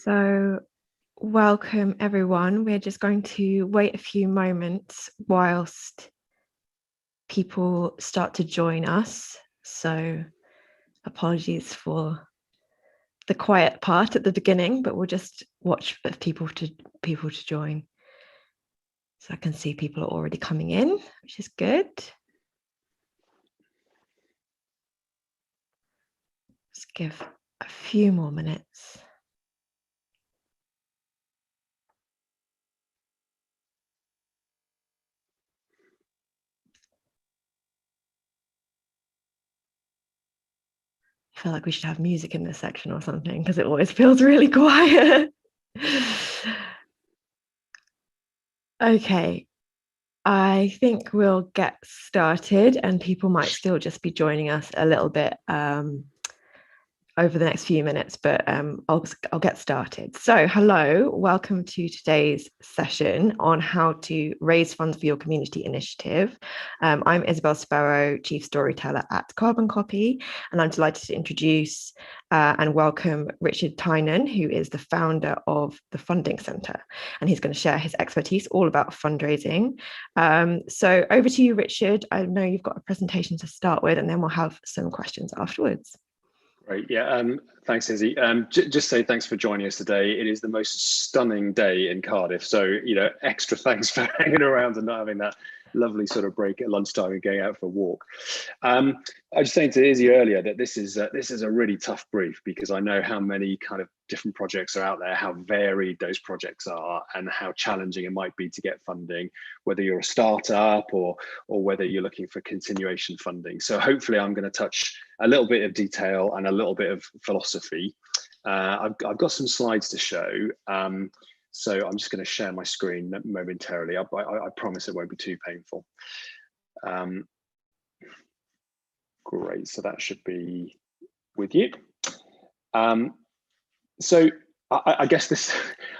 So, welcome everyone. We're just going to wait a few moments whilst people start to join us. So, apologies for the quiet part at the beginning, but we'll just watch for people to join. So I can see people are already coming in, which is good. Let's give a few more minutes. I feel like we should have music in this section or something because it always feels really quiet. Okay, I think we'll get started and people might still just be joining us a little bit over the next few minutes, but I'll get started. So hello, welcome to today's session on how to raise funds for your community initiative. I'm Isabel Sparrow, Chief Storyteller at Carbon Copy, and I'm delighted to introduce and welcome Richard Tynen, who is the founder of the Funding Centre, and he's going to share his expertise all about fundraising. So over to you, Richard. I know you've got a presentation to start with, and then we'll have some questions afterwards. Great. Yeah. Thanks, Izzy. Just say thanks for joining us today. It is the most stunning day in Cardiff. So, extra thanks for hanging around and not having that lovely sort of break at lunchtime and going out for a walk. I was saying to Izzy earlier that this is a really tough brief because I know how many kind of different projects are out there, how varied those projects are, and how challenging it might be to get funding, whether you're a startup or whether you're looking for continuation funding. So hopefully I'm going to touch a little bit of detail and a little bit of philosophy. I've got some slides to show. So I'm just going to share my screen momentarily. I promise it won't be too painful. Great, so that should be with you. So I guess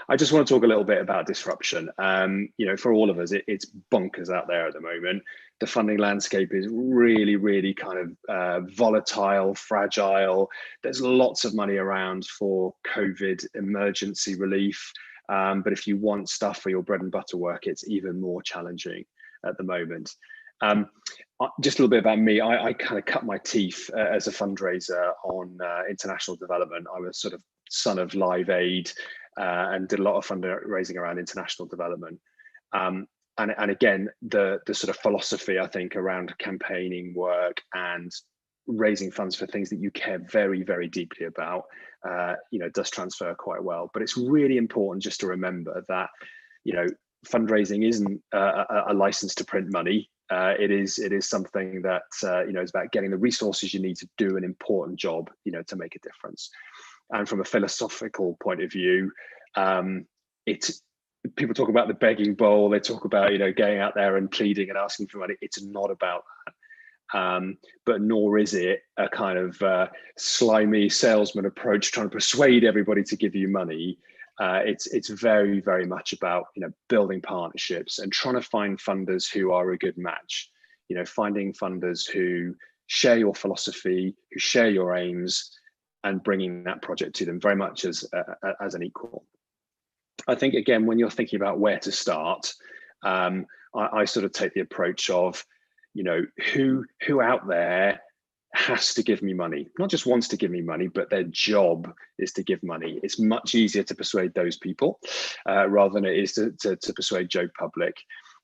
I just want to talk a little bit about disruption. For all of us, it's bonkers out there at the moment. The funding landscape is really, really kind of volatile, fragile. There's lots of money around for COVID emergency relief. But if you want stuff for your bread and butter work, it's even more challenging at the moment. Just a little bit about me. I kind of cut my teeth as a fundraiser on international development. I was sort of son of Live Aid and did a lot of fundraising around international development. And again, the sort of philosophy, I think, around campaigning work and raising funds for things that you care very, very deeply about, does transfer quite well. But it's really important just to remember that, fundraising isn't a license to print money. It is something that is about getting the resources you need to do an important job, to make a difference. And from a philosophical point of view, people talk about the begging bowl. They talk about going out there and pleading and asking for money. It's not about that. But nor is it a kind of slimy salesman approach trying to persuade everybody to give you money. It's very, very much about building partnerships and trying to find funders who are a good match. Finding funders who share your philosophy, who share your aims, and bringing that project to them very much as an equal. I think again, when you're thinking about where to start, I sort of take the approach of who out there has to give me money, not just wants to give me money, but their job is to give money. It's much easier to persuade those people rather than it is to persuade Joe Public.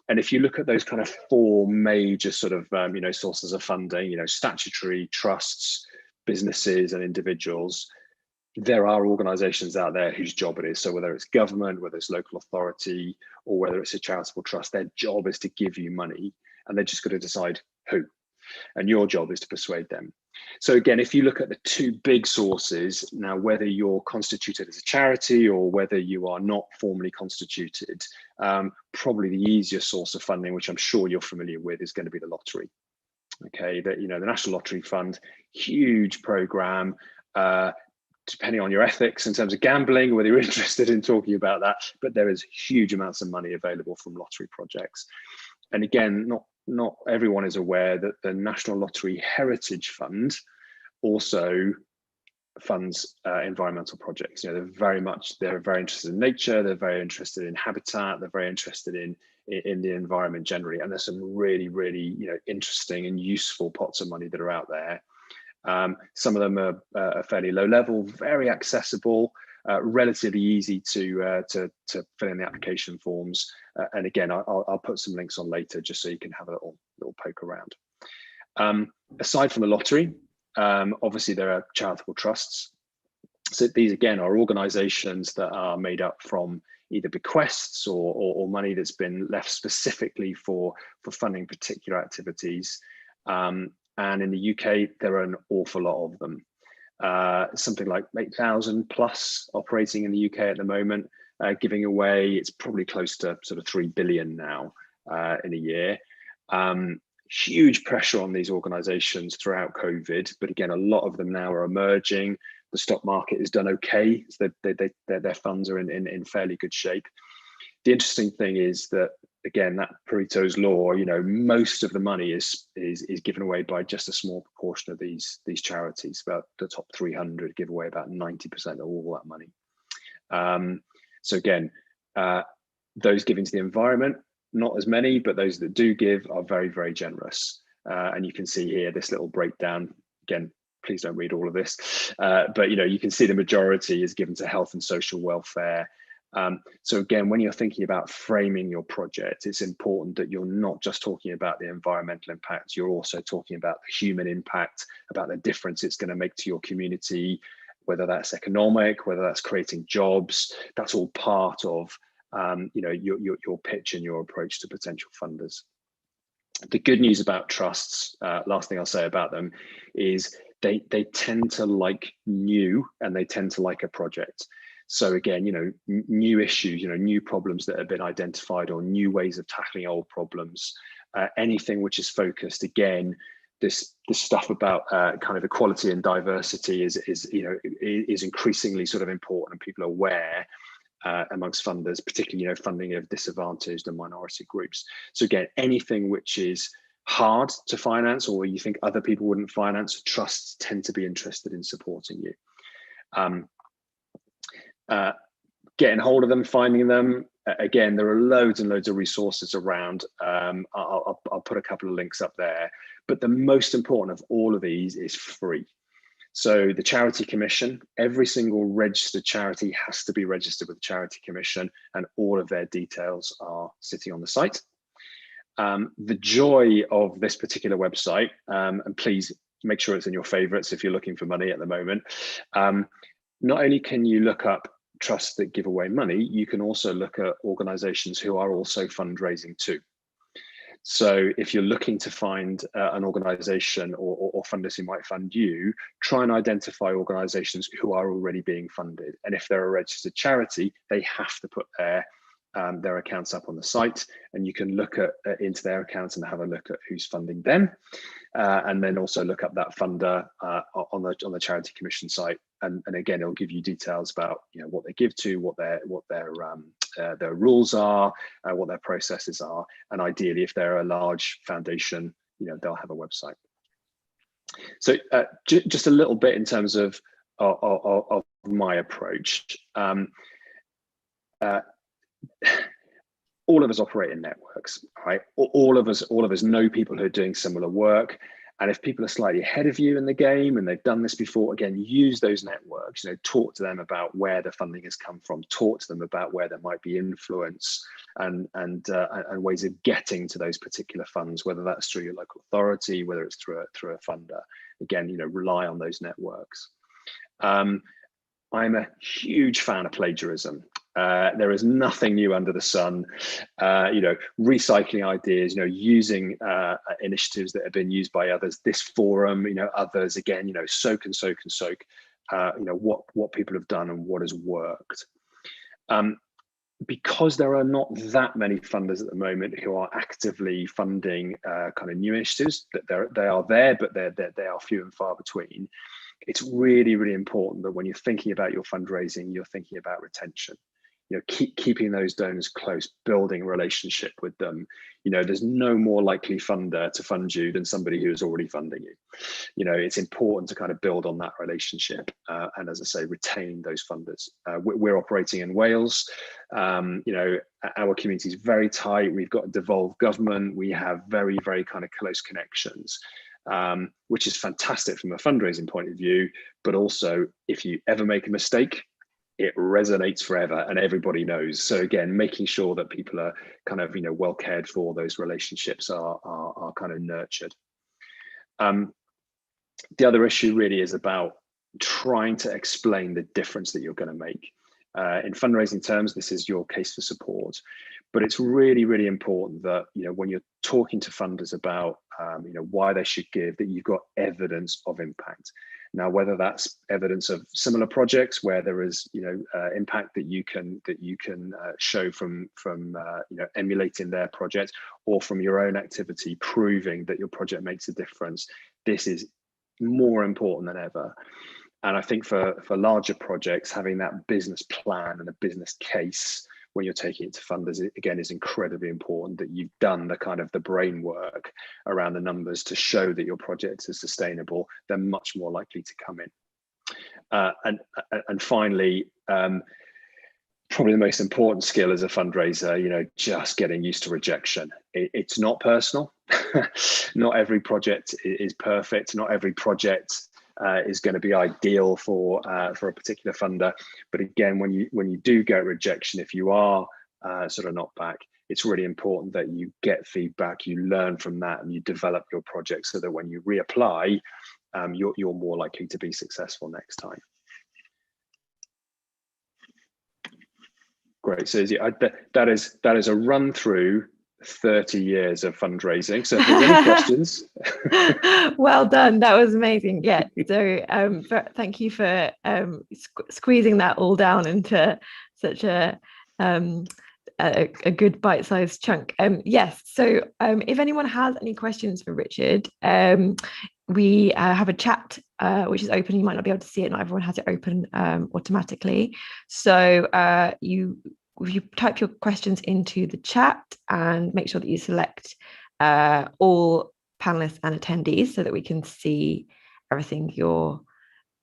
And if you look at those kind of four major sort of sources of funding, statutory, trusts, businesses, and individuals, there are organizations out there whose job it is. So whether it's government, whether it's local authority, or whether it's a charitable trust, their job is to give you money. And they're just got to decide who. And your job is to persuade them. So again, if you look at the two big sources, now whether you're constituted as a charity or whether you are not formally constituted, probably the easiest source of funding, which I'm sure you're familiar with, is going to be the lottery. Okay, the National Lottery Fund, huge program, depending on your ethics in terms of gambling, whether you're interested in talking about that, but there is huge amounts of money available from lottery projects. And again, not everyone is aware that the National Lottery Heritage Fund also funds environmental projects. You know, they're very interested in nature, they're very interested in habitat, they're very interested in the environment generally, and there's some really, really, you know, interesting and useful pots of money that are out there. Some of them are fairly low level, very accessible, relatively easy to fill in the application forms. And again, I'll put some links on later just so you can have a little poke around. Aside from the lottery, obviously there are charitable trusts. So these again are organizations that are made up from either bequests or money that's been left specifically for funding particular activities. And in the UK, there are an awful lot of them. Something like 8,000 plus operating in the UK at the moment, giving away, it's probably close to sort of 3 billion now in a year. Huge pressure on these organizations throughout COVID, but again, a lot of them now are emerging. The stock market has done okay, so their funds are in fairly good shape. The interesting thing is that, again, that Pareto's law, you know, most of the money is given away by just a small proportion of these charities. About the top 300 give away about 90% of all that money. So again, those giving to the environment, not as many, but those that do give are very, very generous. And you can see here this little breakdown. Again, please don't read all of this, but you know, you can see the majority is given to health and social welfare. So again, when you're thinking about framing your project, it's important that you're not just talking about the environmental impact, you're also talking about the human impact, about the difference it's going to make to your community, whether that's economic, whether that's creating jobs. That's all part of you know, your pitch and your approach to potential funders. The good news about trusts, last thing I'll say about them, is they tend to like new, and they tend to like a project. So again, you know, new issues, you know, new problems that have been identified, or new ways of tackling old problems, anything which is focused, again, this stuff about kind of equality and diversity is you know, is increasingly sort of important, and people are aware amongst funders, particularly, you know, funding of disadvantaged and minority groups. So again, anything which is hard to finance, or you think other people wouldn't finance, trusts tend to be interested in supporting you. Getting hold of them, finding them, again, there are loads and loads of resources around. I'll put a couple of links up there, but the most important of all of these is free. So the Charity Commission, every single registered charity has to be registered with the Charity Commission, and all of their details are sitting on the site. The joy of this particular website, and please make sure it's in your favorites if you're looking for money at the moment, not only can you look up trusts that give away money, you can also look at organizations who are also fundraising too. So if you're looking to find an organization or funders who might fund you, try and identify organizations who are already being funded. And if they're a registered charity, they have to put their accounts up on the site, and you can look into their accounts and have a look at who's funding them, and then also look up that funder on the Charity Commission site. And again, it'll give you details about, you know, what they give to, what their rules are, what their processes are, and ideally, if they're a large foundation, you know, they'll have a website. So just a little bit in terms of my approach. All of us operate in networks, right? All of us know people who are doing similar work. And if people are slightly ahead of you in the game and they've done this before, again, use those networks. You know, talk to them about where the funding has come from. Talk to them about where there might be influence and ways of getting to those particular funds, whether that's through your local authority, whether it's through a funder. Again, you know, rely on those networks. I'm a huge fan of plagiarism. There is nothing new under the sun. You know, recycling ideas, you know, using initiatives that have been used by others, this forum, you know, others, again, you know, soak and soak and soak, you know, what people have done and what has worked. Because there are not that many funders at the moment who are actively funding kind of new initiatives, that they are there, but they are few and far between. It's really, really important that when you're thinking about your fundraising, you're thinking about retention. keeping those donors close, building a relationship with them. There's no more likely funder to fund you than somebody who is already funding you. It's important to kind of build on that relationship, and as I say, retain those funders. We're operating in Wales. Our community is very tight. We've got a devolved government. We have very, very kind of close connections, which is fantastic from a fundraising point of view. But also, if you ever make a mistake, it resonates forever and everybody knows. So again, making sure that people are kind of, well cared for, those relationships are kind of nurtured. The other issue really is about trying to explain the difference that you're going to make. In fundraising terms, this is your case for support, but it's really, really important that, when you're talking to funders about, why they should give, that you've got evidence of impact. Now, whether that's evidence of similar projects where there is, impact that you can show from emulating their project, or from your own activity proving that your project makes a difference, this is more important than ever. And I think for larger projects, having that business plan and a business case when you're taking it to funders, again, is incredibly important, that you've done the kind of the brain work around the numbers to show that your project is sustainable. They're much more likely to come in. And finally, probably the most important skill as a fundraiser, just getting used to rejection. It's not personal. Not every project is perfect. Not every project is going to be ideal for a particular funder. But again, when you do get rejection, if you are sort of knocked back, it's really important that you get feedback, you learn from that, and you develop your project so that when you reapply, you're more likely to be successful next time. Great, so that is a run through 30 years of fundraising. So if there's any questions. Well done, that was amazing. Yeah, so thank you for squeezing that all down into such a good bite-sized chunk. Yes, so if anyone has any questions for Richard, we have a chat which is open. You might not be able to see it, not everyone has it open automatically. So if you type your questions into the chat and make sure that you select all panelists and attendees so that we can see everything you're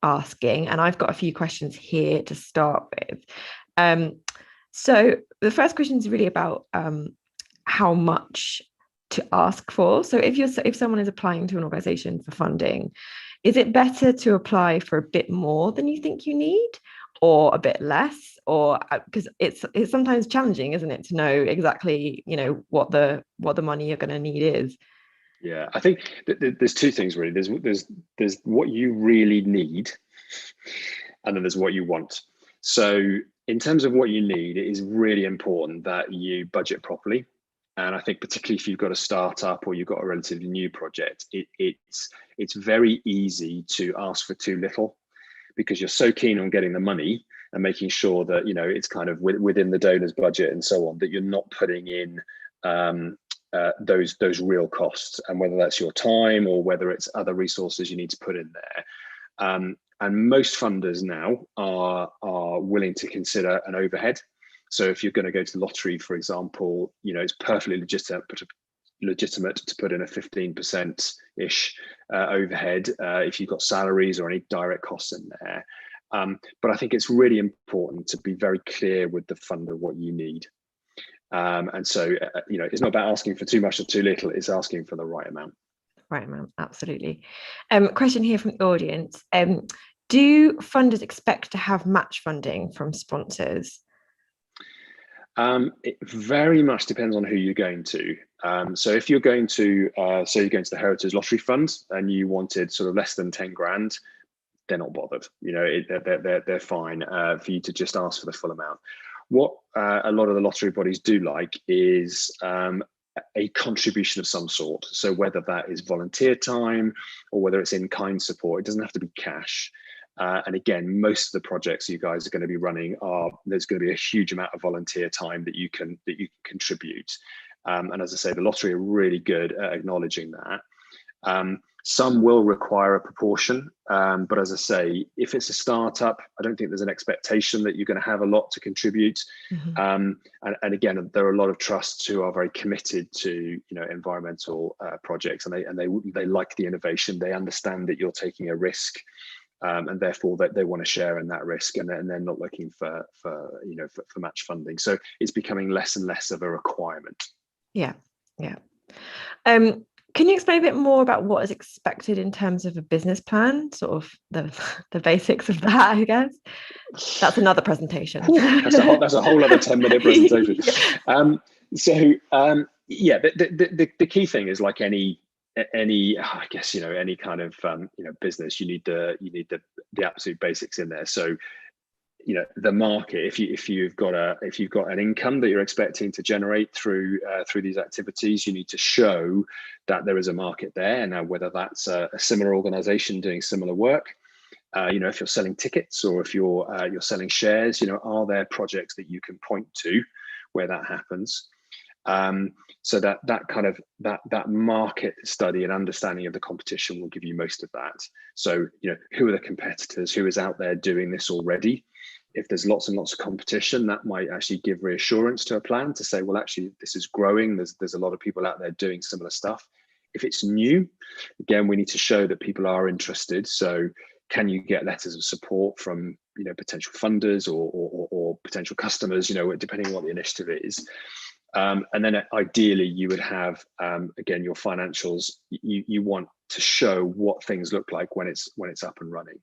asking. And I've got a few questions here to start with. So the first question is really about how much to ask for. So if someone is applying to an organization for funding, is it better to apply for a bit more than you think you need, or a bit less? Or because it's sometimes challenging, isn't it, to know exactly what the money you're going to need is? Yeah, I think there's two things really. There's what you really need, and then there's what you want. So in terms of what you need, it is really important that you budget properly. And I think particularly if you've got a startup or you've got a relatively new project, it's very easy to ask for too little, because you're so keen on getting the money and making sure that it's kind of within the donor's budget and so on, that you're not putting in those real costs, and whether that's your time or whether it's other resources you need to put in there. And most funders now are willing to consider an overhead. So if you're going to go to the lottery, for example, it's perfectly legitimate to put in a 15%-ish overhead if you've got salaries or any direct costs in there. But I think it's really important to be very clear with the funder what you need. And so, it's not about asking for too much or too little, it's asking for the right amount. Right amount, absolutely. Question here from the audience. Do funders expect to have match funding from sponsors? It very much depends on who you're going to. So if you're going to, say you're going to the Heritage Lottery Fund and you wanted sort of less than 10 grand, they're not bothered. They're fine for you to just ask for the full amount. What a lot of the lottery bodies do like is a contribution of some sort. So whether that is volunteer time or whether it's in-kind support, it doesn't have to be cash. And again, most of the projects you guys are going to be running there's going to be a huge amount of volunteer time that you can contribute. And as I say, the lottery are really good at acknowledging that. Some will require a proportion, but as I say, if it's a startup, I don't think there's an expectation that you're going to have a lot to contribute. And again, there are a lot of trusts who are very committed to environmental projects, and they like the innovation. They understand that you're taking a risk, and therefore that they want to share in that risk, and they're not looking for match funding. So it's becoming less and less of a requirement. Yeah. Can you explain a bit more about what is expected in terms of a business plan, sort of the basics of that, I guess? That's another presentation. That's a whole other 10-minute presentation. Yeah. The key thing is, like any I guess any kind of business, you need the absolute basics in there. So the market, if you've got an income that you're expecting to generate through these activities, you need to show that there is a market there. Now, whether that's a similar organization doing similar work, if you're selling tickets, or if you're selling shares, are there projects that you can point to where that happens? So that market study and understanding of the competition will give you most of that. So who are the competitors? Who is out there doing this already? If there's lots and lots of competition, that might actually give reassurance to a plan to say, well, actually, this is growing. There's a lot of people out there doing similar stuff. If it's new, again, we need to show that people are interested. So can you get letters of support from potential funders or potential customers, depending on what the initiative is. And then ideally you would have, again, your financials. You want to show what things look like when it's up and running.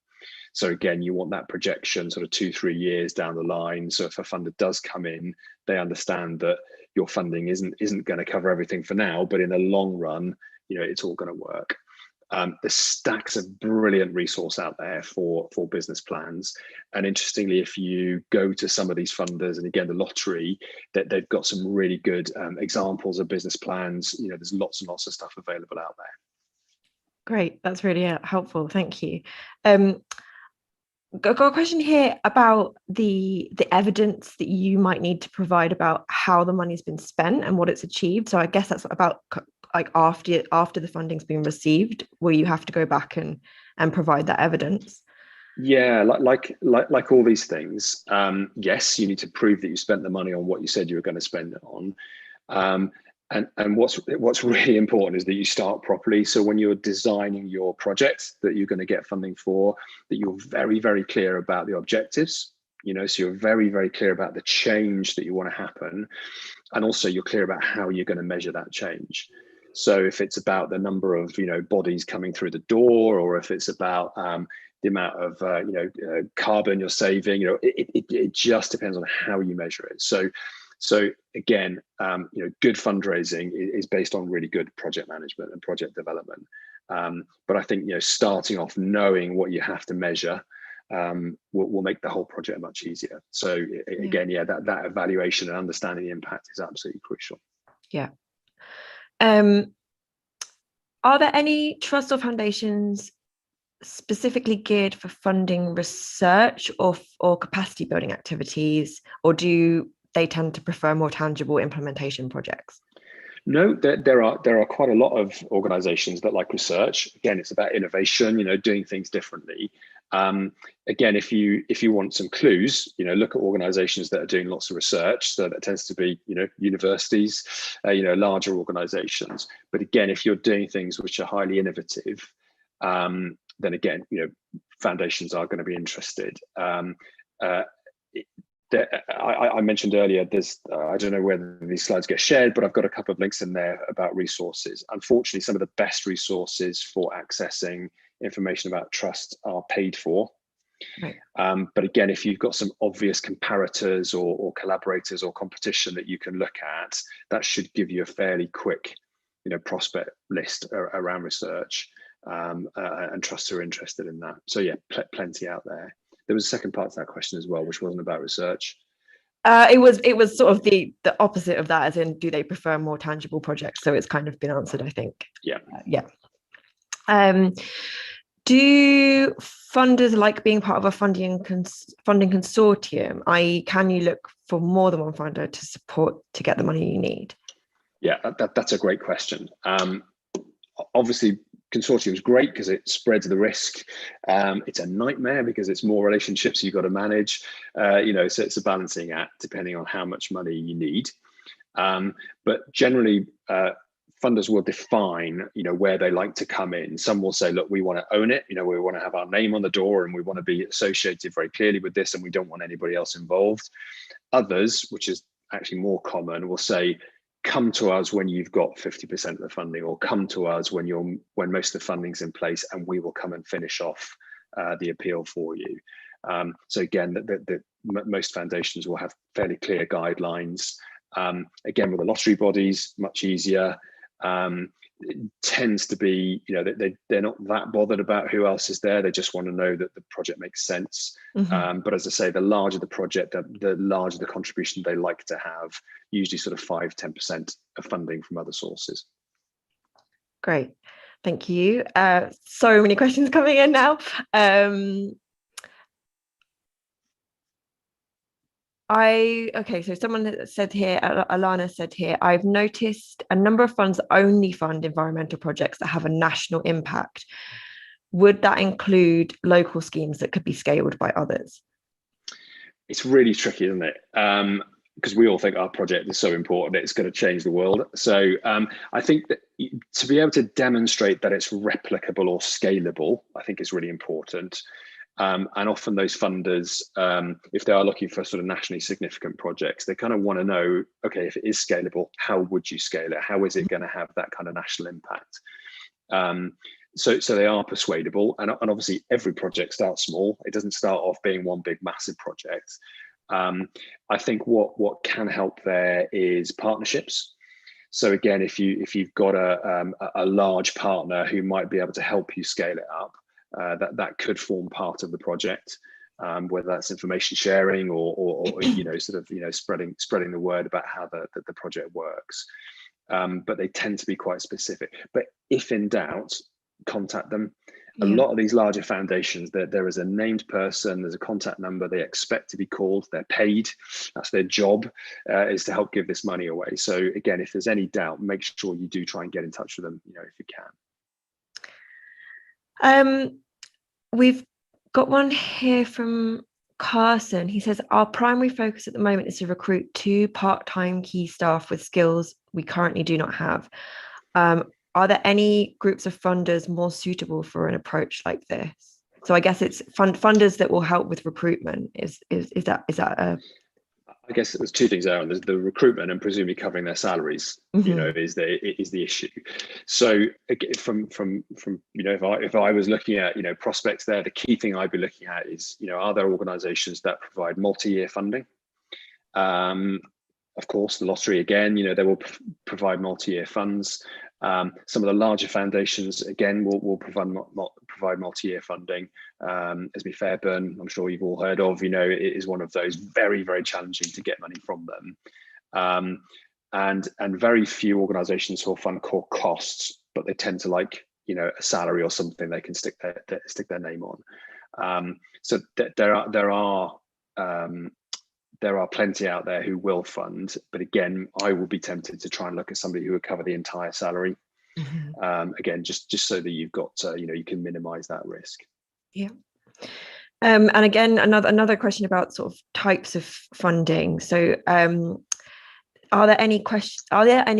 So again, you want that projection sort of 2-3 years down the line. So if a funder does come in, they understand that your funding isn't going to cover everything for now, but in the long run, it's all going to work. There's stacks of brilliant resource out there for business plans. And interestingly, if you go to some of these funders, and again, the lottery, that they've got some really good examples of business plans. There's lots and lots of stuff available out there. Great, that's really helpful. Thank you. Got a question here about the evidence that you might need to provide about how the money's been spent and what it's achieved. So I guess that's about like after the funding's been received, where you have to go back and provide that evidence. Yeah, like all these things, yes, you need to prove that you spent the money on what you said you were going to spend it on. And what's really important is that you start properly. So when you're designing your project that you're going to get funding for, that you're very, very clear about the objectives. So you're very, very clear about the change that you want to happen, and also you're clear about how you're going to measure that change. So if it's about the number of bodies coming through the door, or if it's about the amount of carbon you're saving, it just depends on how you measure it. So again, good fundraising is based on really good project management and project development. But I think starting off knowing what you have to measure will make the whole project much easier. So again, that evaluation and understanding the impact is absolutely crucial. Yeah. Are there any trusts or foundations specifically geared for funding research or capacity building activities, or do they tend to prefer more tangible implementation projects? No, there are quite a lot of organizations that like research. Again, it's about innovation, doing things differently. Again, if you want some clues, look at organizations that are doing lots of research. So that tends to be, universities, larger organizations. But again, if you're doing things which are highly innovative, then again, foundations are going to be interested. I mentioned earlier, I don't know whether these slides get shared, but I've got a couple of links in there about resources. Unfortunately, some of the best resources for accessing information about trust are paid for. Right. But again, if you've got some obvious comparators or collaborators or competition that you can look at, that should give you a fairly quick, prospect list around research, and trusts who are interested in that. So yeah, plenty out there. There was a second part to that question as well, which wasn't about research. It was sort of the opposite of that, as in, do they prefer more tangible projects? So it's kind of been answered, I think. Yeah. Do funders like being part of a funding consortium? I.e., can you look for more than one funder to support to get the money you need? Yeah, that's a great question. Obviously, Consortium is great because it spreads the risk. It's a nightmare because it's more relationships you've got to manage. So it's a balancing act depending on how much money you need. But generally, funders will define, where they like to come in. Some will say, look, we want to own it. We want to have our name on the door and we want to be associated very clearly with this and we don't want anybody else involved. Others, which is actually more common, will say, come to us when you've got 50% of the funding, or come to us when most of the funding's in place and we will come and finish off the appeal for you. So again, most foundations will have fairly clear guidelines. Again, with the lottery bodies, much easier. It tends to be, they're not that bothered about who else is there. They just want to know that the project makes sense. But as I say, the larger the project, the larger the contribution they like to have, usually sort of 5-10% of funding from other sources. Great. Thank you. So many questions coming in now. So someone said here, Alana said here, I've noticed a number of funds only fund environmental projects that have a national impact. Would that include local schemes that could be scaled by others? It's really tricky, isn't it? Because we all think our project is so important, it's going to change the world. So I think that to be able to demonstrate that it's replicable or scalable, I think is really important. And often those funders, if they are looking for sort of nationally significant projects, they kind of want to know, okay, if it is scalable, how would you scale it? How is it going to have that kind of national impact? So they are persuadable, and obviously every project starts small. It doesn't start off being one big massive project. I think what can help there is partnerships. So again, if you've got a large partner who might be able to help you scale it up, that could form part of the project, whether that's information sharing or spreading the word about how the project works. But they tend to be quite specific. But if in doubt, contact them. A lot of these larger foundations, there is a named person, there's a contact number, they expect to be called, they're paid, that's their job, is to help give this money away. So again, if there's any doubt, make sure you do try and get in touch with them, if you can. We've got one here from Carson. He says, our primary focus at the moment is to recruit 2 part-time key staff with skills we currently do not have. Are there any groups of funders more suitable for an approach like this? So I guess it's funders that will help with recruitment. Is that a... I guess there's 2 things there. There's the recruitment and presumably covering their salaries, is the issue. So from if I was looking at prospects there, the key thing I'd be looking at is are there organisations that provide multi-year funding? Of course, the lottery again, they will provide multi-year funds. Some of the larger foundations again will provide multi-year funding. Esme Fairburn, I'm sure you've all heard of. It is one of those very, very challenging to get money from them, and very few organisations will fund core costs, but they tend to like a salary or something they can stick their name on. So there are plenty out there who will fund, but again, I will be tempted to try and look at somebody who would cover the entire salary. Again, just so that you've got, you can minimize that risk. Yeah. And again, another question about sort of types of funding. So are there any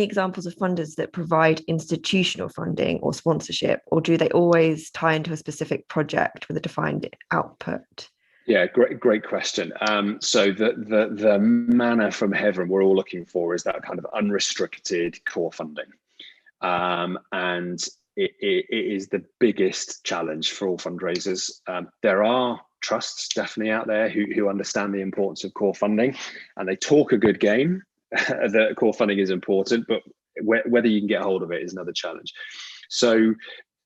examples of funders that provide institutional funding or sponsorship, or do they always tie into a specific project with a defined output? Yeah, great question. So the manna from heaven we're all looking for is that kind of unrestricted core funding, and it is the biggest challenge for all fundraisers. There are trusts definitely out there who understand the importance of core funding, and they talk a good game that core funding is important, but whether you can get hold of it is another challenge. So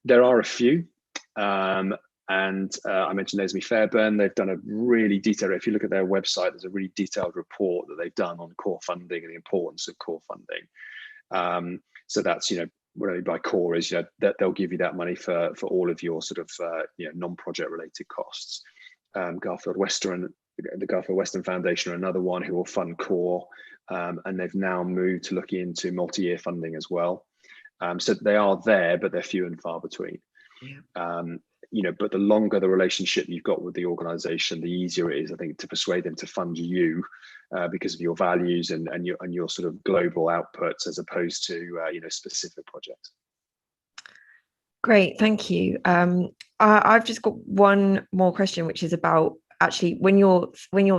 there are a few. And I mentioned Esme Fairburn. They've done a really detailed, if you look at their website, there's a really detailed report that they've done on core funding and the importance of core funding. So that's, what I mean by core is, that they'll give you that money for all of your sort of, non-project related costs. The Garfield Western Foundation are another one who will fund core, and they've now moved to looking into multi-year funding as well. So they are there, but they're few and far between. Yeah. But the longer the relationship you've got with the organization, the easier it is, I think, to persuade them to fund you because of your values and your sort of global outputs, as opposed to specific projects. Great, thank you. I've just got one more question, which is about actually when you're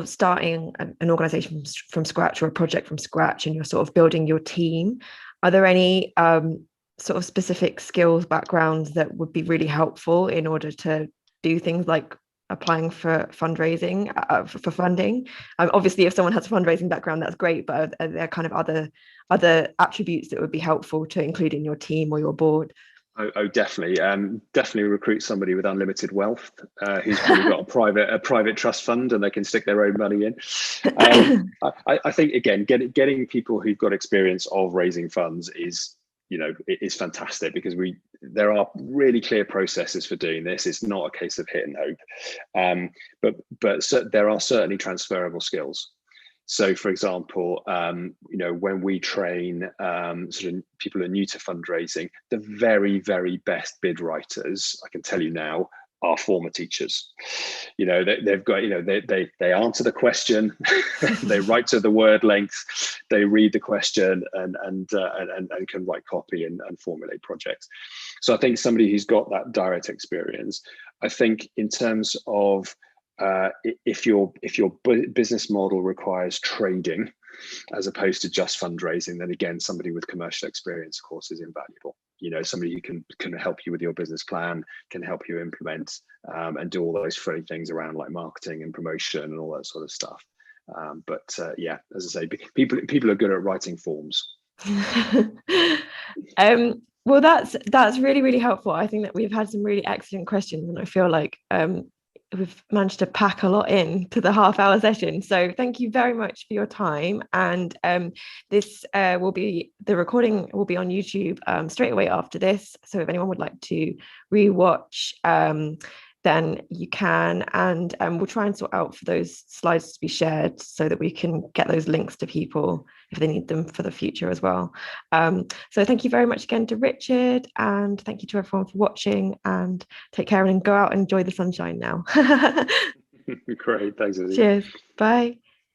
starting an organization from scratch, or a project from scratch, and you're sort of building your team, are there any sort of specific skills, backgrounds that would be really helpful in order to do things like applying for fundraising, for funding? Obviously, if someone has a fundraising background, that's great, but are there kind of other attributes that would be helpful to include in your team or your board? Oh, definitely. Definitely recruit somebody with unlimited wealth who's probably got a private trust fund and they can stick their own money in. I think, again, getting people who've got experience of raising funds is fantastic, because there are really clear processes for doing this. It's not a case of hit and hope, but there are certainly transferable skills. So, for example, when we train sort of people who are new to fundraising, the very, very best bid writers, I can tell you now, are former teachers. They've got, they answer the question, they write to the word length, they read the question, and can write copy and formulate projects. So I think somebody who's got that direct experience. I think in terms of if your business model requires trading as opposed to just fundraising, then again, somebody with commercial experience, of course, is invaluable. Somebody who can help you with your business plan, can help you implement and do all those funny things around like marketing and promotion and all that sort of stuff. Yeah, as I say, people are good at writing forms. Well, that's really, really helpful. I think that we've had some really excellent questions, and I feel like we've managed to pack a lot into the half-hour session. So thank you very much for your time. And the recording will be on YouTube straight away after this. So if anyone would like to rewatch, then you can, and we'll try and sort out for those slides to be shared so that we can get those links to people if they need them for the future as well. So thank you very much again to Richard, and thank you to everyone for watching, and take care and go out and enjoy the sunshine now. Great, thanks, Izzy. Cheers, bye.